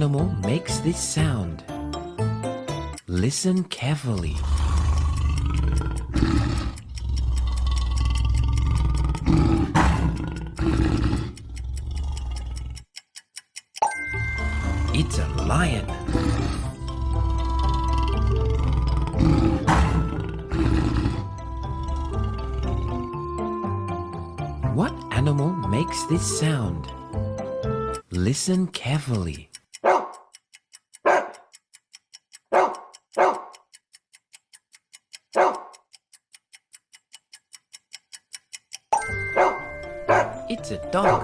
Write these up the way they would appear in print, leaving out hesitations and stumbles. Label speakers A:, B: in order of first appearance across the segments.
A: animal makes this sound? Listen carefully. It's a lion. What animal makes this sound? Listen carefully. It's a dog.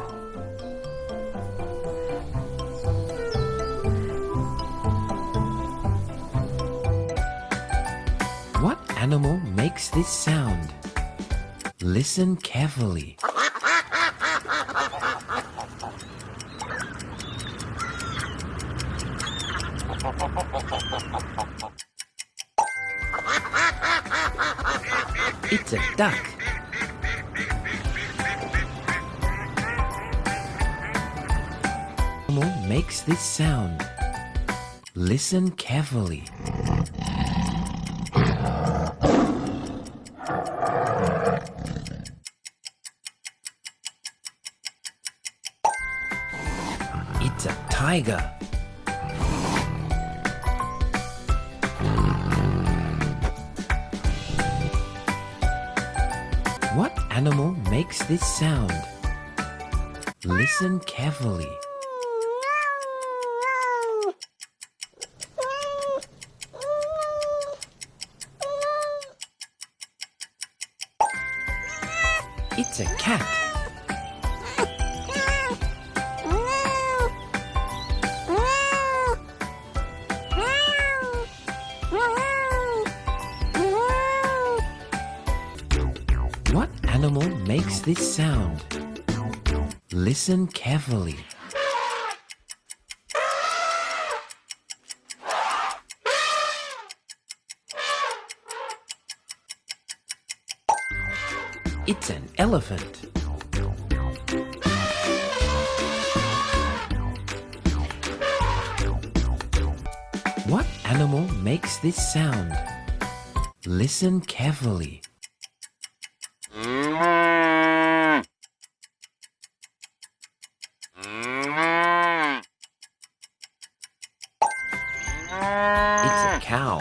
A: What animal makes this sound? Listen carefully. It's a duck. What animal makes this sound? Listen carefully. It's a tiger. What animal makes this sound? Listen carefully. It's a cat. What animal makes this sound? Listen carefully. It's an elephant. What animal makes this sound? Listen carefully. It's a cow.